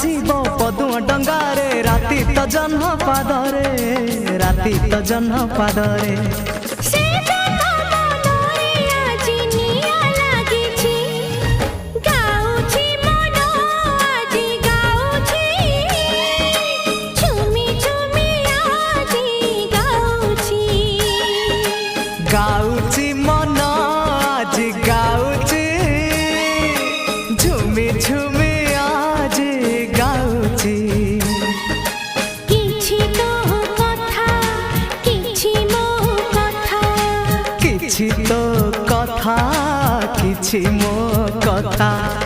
आसीबो पदुआ डंगारे राति तो जन्म पादरे राति तो जन्म पादरे गाउची मन आज गाउची झुमी झुमी आज गाउची किछि तो कथा किछि मो कथा किछि तो कथा किछि मो कथा।